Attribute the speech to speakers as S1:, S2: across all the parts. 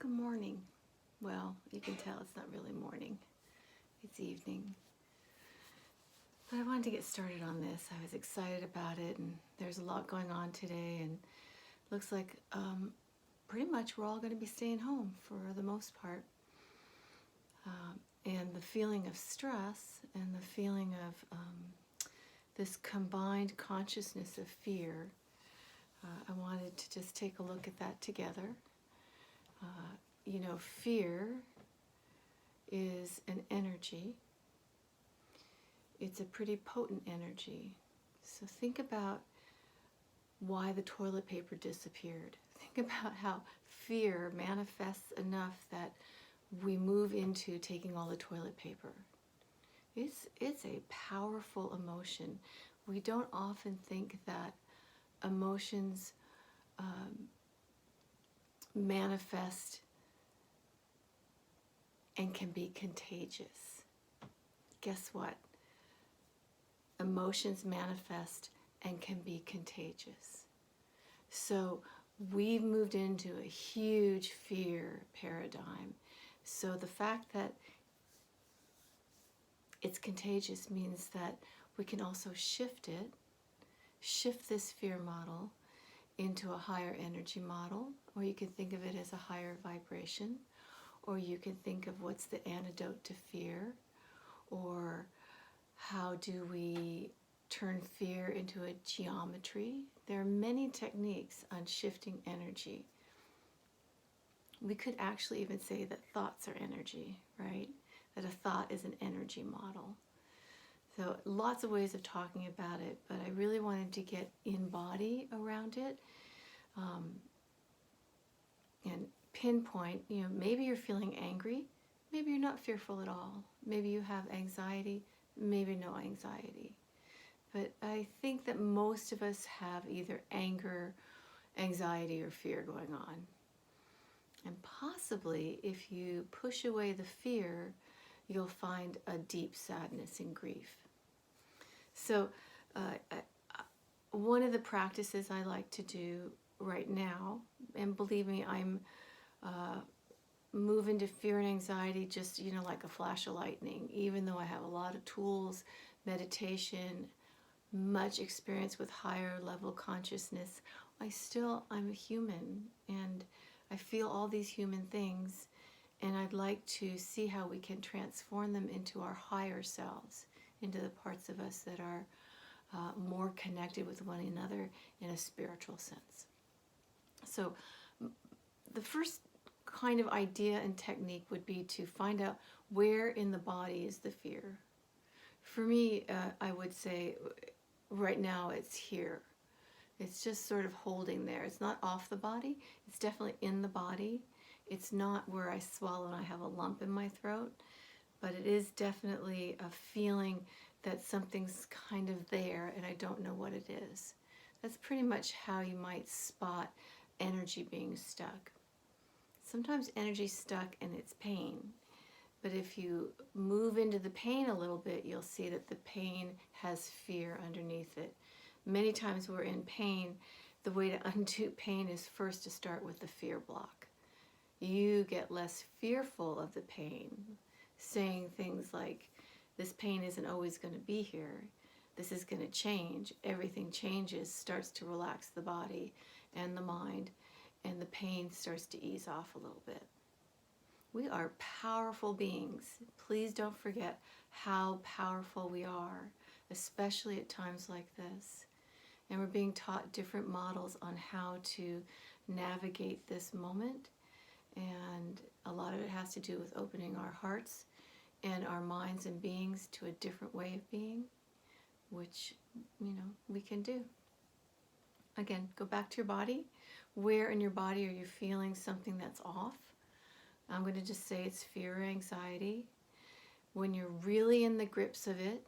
S1: Good morning. Well, you can tell it's not really morning, it's evening. But I wanted to get started on this. I was excited about it, and there's a lot going on today, and looks like pretty much we're all going to be staying home for the most part. And the feeling of stress and the feeling of this combined consciousness of fear, I wanted to just take a look at that together. Fear is an energy. It's a pretty potent energy. So think about why the toilet paper disappeared. Think about how fear manifests enough that we move into taking all the toilet paper. It's a powerful emotion. We don't often think that emotions manifest and can be contagious. Guess what? Emotions manifest and can be contagious. So we've moved into a huge fear paradigm. So the fact that it's contagious means that we can also shift this fear model into a higher energy model, or you can think of it as a higher vibration, or you can think of what's the antidote to fear, or how do we turn fear into a geometry. There are many techniques on shifting energy. We could actually even say that thoughts are energy, right? That a thought is an energy model. So lots of ways of talking about it, but I really wanted to get in body around it and pinpoint, maybe you're feeling angry, maybe you're not fearful at all. Maybe you have anxiety, maybe no anxiety. But I think that most of us have either anger, anxiety, or fear going on. And possibly if you push away the fear, you'll find a deep sadness and grief. So one of the practices I like to do right now, and believe me, I'm moving to fear and anxiety just, like a flash of lightning, even though I have a lot of tools, meditation, much experience with higher level consciousness. I'm a human, and I feel all these human things, and I'd like to see how we can transform them into our higher selves, into the parts of us that are more connected with one another in a spiritual sense. So the first kind of idea and technique would be to find out where in the body is the fear. For me, I would say right now it's here. It's just sort of holding there. It's not off the body. It's definitely in the body. It's not where I swallow and I have a lump in my throat, but it is definitely a feeling that something's kind of there and I don't know what it is. That's pretty much how you might spot energy being stuck. Sometimes energy's stuck and it's pain. But if you move into the pain a little bit, you'll see that the pain has fear underneath it. Many times we're in pain. The way to undo pain is first to start with the fear block. You get less fearful of the pain, saying things like, this pain isn't always going to be here. This is going to change. Everything changes, starts to relax the body and the mind, and the pain starts to ease off a little bit. We are powerful beings. Please don't forget how powerful we are, especially at times like this. And we're being taught different models on how to navigate this moment. And a lot of it has to do with opening our hearts and our minds and beings to a different way of being, which, we can do. Again, go back to your body. Where in your body are you feeling something that's off? I'm going to just say it's fear or anxiety. When you're really in the grips of it,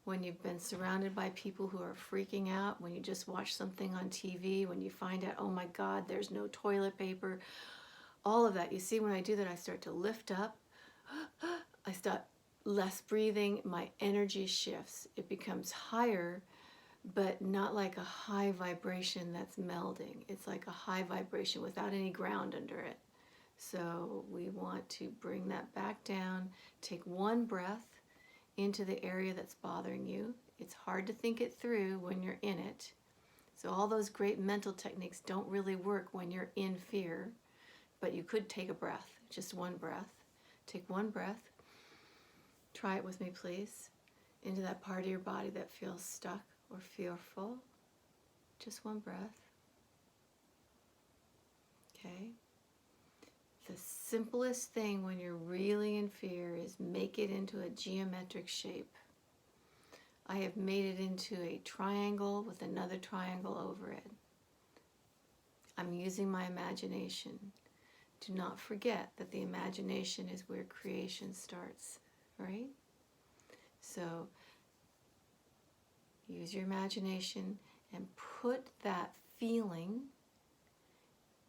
S1: when you've been surrounded by people who are freaking out, when you just watch something on TV, when you find out, oh my God, there's no toilet paper, all of that. You see, when I do that, I start to lift up. I start less breathing. My energy shifts. It becomes higher, but not like a high vibration that's melding. It's like a high vibration without any ground under it. So we want to bring that back down. Take one breath into the area that's bothering you. It's hard to think it through when you're in it. So all those great mental techniques don't really work when you're in fear, but you could take a breath, just one breath. Take one breath. Try it with me, please. Into that part of your body that feels stuck or fearful. Just one breath. Okay. The simplest thing when you're really in fear is make it into a geometric shape. I have made it into a triangle with another triangle over it. I'm using my imagination. Do not forget that the imagination is where creation starts, right? So use your imagination and put that feeling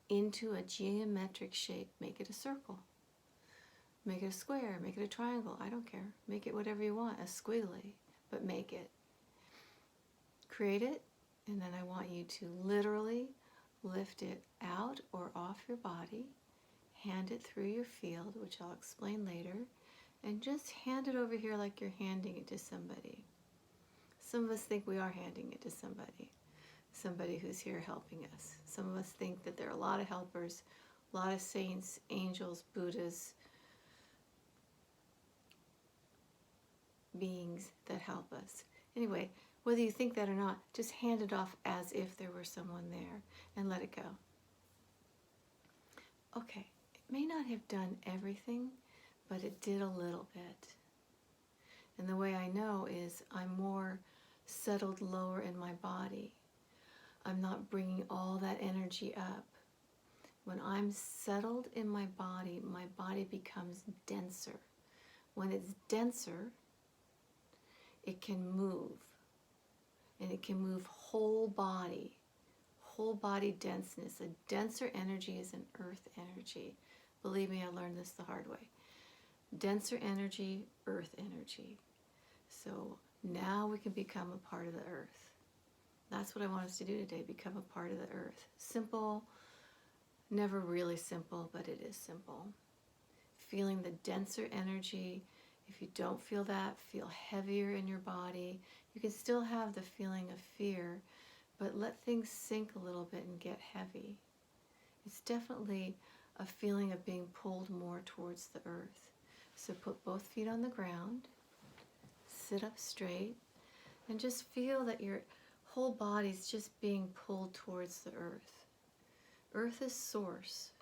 S1: into a geometric shape. Make it a circle. Make it a square. Make it a triangle. I don't care. Make it whatever you want, a squiggly, but make it. Create it, and then I want you to literally lift it out or off your body, hand it through your field, which I'll explain later, and just hand it over here like you're handing it to somebody. Some of us think we are handing it to somebody who's here helping us. Some of us think that there are a lot of helpers, a lot of saints, angels, Buddhas, beings that help us. Anyway, whether you think that or not, just hand it off as if there were someone there and let it go. Okay, it may not have done everything, but it did a little bit. And the way I know is I'm more settled lower in my body. I'm not bringing all that energy up. When I'm settled in my body becomes denser. When it's denser, it can move. And it can move whole body denseness. A denser energy is an earth energy. Believe me, I learned this the hard way. Denser energy, earth energy. So now we can become a part of the earth. That's what I want us to do today, become a part of the earth. Simple, never really simple, but it is simple. Feeling the denser energy. If you don't feel that, feel heavier in your body. You can still have the feeling of fear, but let things sink a little bit and get heavy. It's definitely a feeling of being pulled more towards the earth. So put both feet on the ground, sit up straight, and just feel that your whole body's just being pulled towards the earth. Earth is source.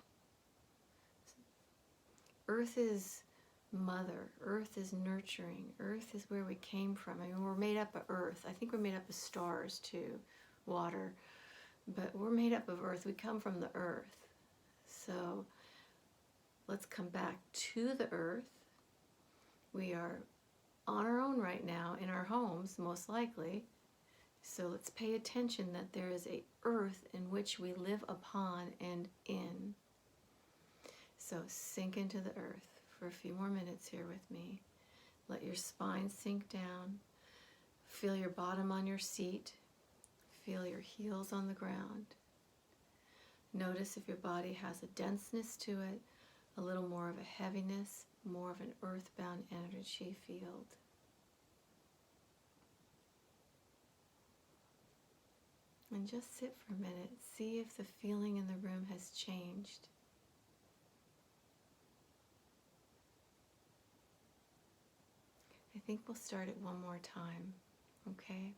S1: Earth is mother. Earth is nurturing. Earth is where we came from. I mean, we're made up of earth. I think we're made up of stars too, water. But we're made up of earth. We come from the earth. So let's come back to the earth. We are on our own right now in our homes, most likely. So let's pay attention that there is a earth in which we live upon and in. So sink into the earth for a few more minutes here with me. Let your spine sink down. Feel your bottom on your seat. Feel your heels on the ground. Notice if your body has a denseness to it, a little more of a heaviness, more of an earthbound energy field. And just sit for a minute. See if the feeling in the room has changed. I think we'll start it one more time, okay?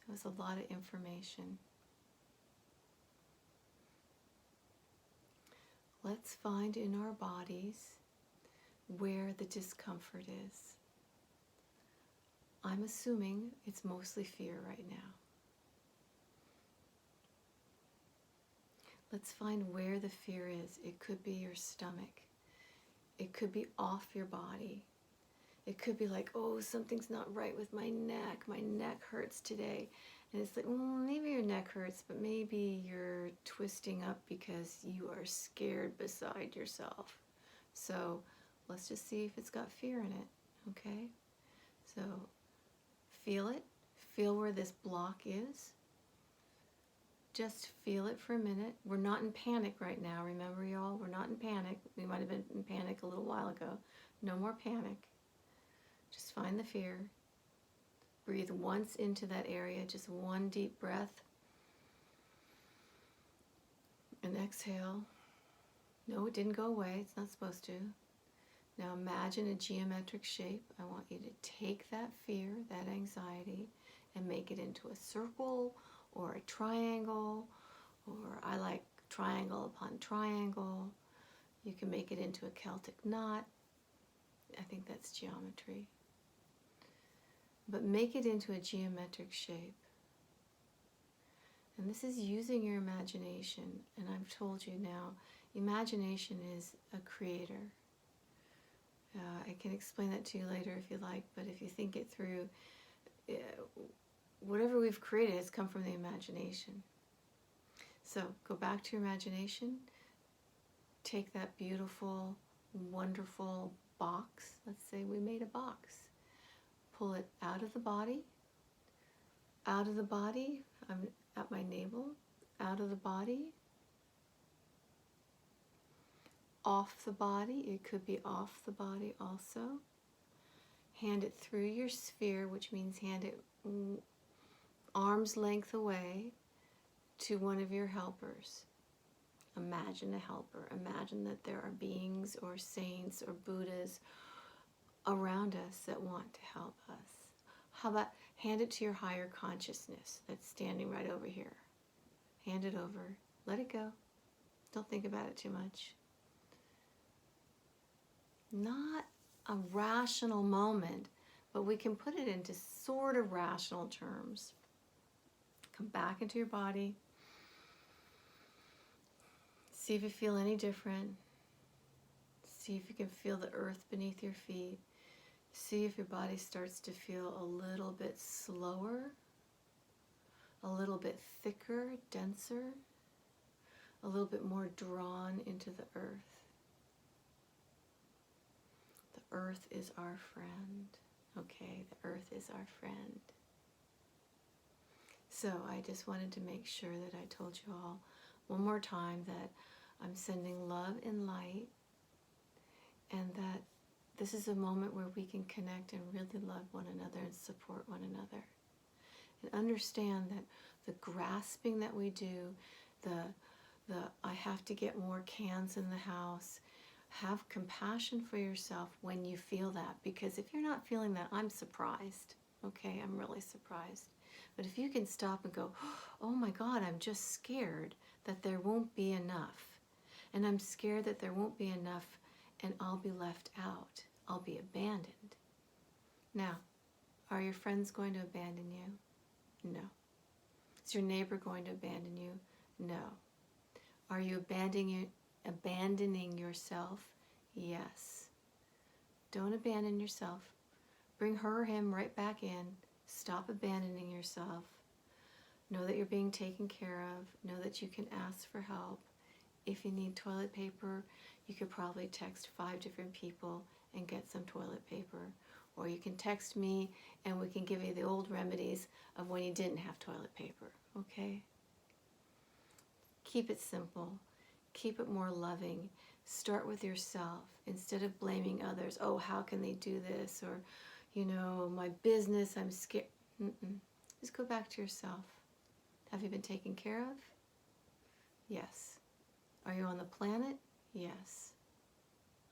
S1: That was a lot of information. Let's find in our bodies where the discomfort is. I'm assuming it's mostly fear right now. Let's find where the fear is. It could be your stomach. It could be off your body. It could be like, oh, something's not right with my neck. My neck hurts today. And it's like, maybe your neck hurts, but maybe you're twisting up because you are scared beside yourself. So let's just see if it's got fear in it, okay? So feel it. Feel where this block is. just feel it for a minute. We're not in panic right now. Remember, y'all, we're not in panic. We might have been in panic a little while ago. No more panic. Just find the fear. Breathe once into that area, just one deep breath. And exhale. No, it didn't go away. It's not supposed to. Now imagine a geometric shape. I want you to take that fear, that anxiety, and make it into a circle or a triangle, or I like triangle upon triangle. You can make it into a Celtic knot. I think that's geometry. But make it into a geometric shape. And this is using your imagination. And I've told you now, imagination is a creator. I can explain that to you later if you like, but if you think it through, whatever we've created has come from the imagination. So go back to your imagination. Take that beautiful, wonderful box. Let's say we made a box. Pull it out of the body. Out of the body. I'm at my navel. Out of the body. Off the body. It could be off the body also. Hand it through your sphere, which means hand it arm's length away to one of your helpers. Imagine a helper. Imagine that there are beings or saints or Buddhas around us that want to help us. How about hand it to your higher consciousness that's standing right over here. Hand it over. Let it go. Don't think about it too much. Not a rational moment, but we can put it into sort of rational terms. Come back into your body. See if you feel any different. See if you can feel the earth beneath your feet. See if your body starts to feel a little bit slower, a little bit thicker, denser, a little bit more drawn into the earth. The earth is our friend. Okay, the earth is our friend. So I just wanted to make sure that I told you all one more time that I'm sending love and light, and that this is a moment where we can connect and really love one another and support one another. And understand that the grasping that we do, the I have to get more cans in the house, have compassion for yourself when you feel that. Because if you're not feeling that, I'm surprised. Okay, I'm really surprised. But if you can stop and go, oh my God, I'm just scared that there won't be enough. And I'm scared that there won't be enough and I'll be left out. I'll be abandoned. Now, are your friends going to abandon you? No. Is your neighbor going to abandon you? No. Are you abandoning yourself? Yes. Don't abandon yourself. Bring her or him right back in. Stop abandoning yourself. Know that you're being taken care of. Know that you can ask for help. If you need toilet paper, you could probably text 5 different people and get some toilet paper. Or you can text me and we can give you the old remedies of when you didn't have toilet paper. Okay? Keep it simple. Keep it more loving. Start with yourself instead of blaming others. Oh, how can they do this? Or, you know, my business, I'm scared. Just go back to yourself. Have you been taken care of? Yes. Are you on the planet? Yes.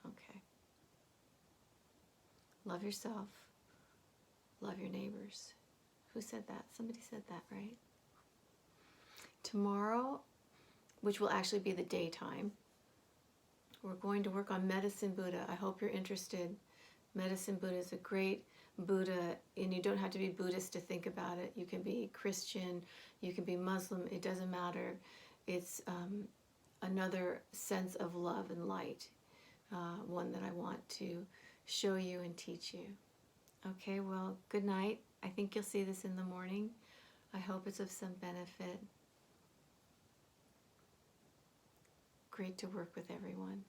S1: Okay. Love yourself. Love your neighbors. Who said that? Somebody said that, right? Tomorrow, which will actually be the daytime, we're going to work on Medicine Buddha. I hope you're interested. Medicine Buddha is a great Buddha, and you don't have to be Buddhist to think about it. You can be Christian, you can be Muslim, it doesn't matter. It's another sense of love and light, one that I want to show you and teach you. Okay, well, good night. I think you'll see this in the morning. I hope it's of some benefit. Great to work with everyone.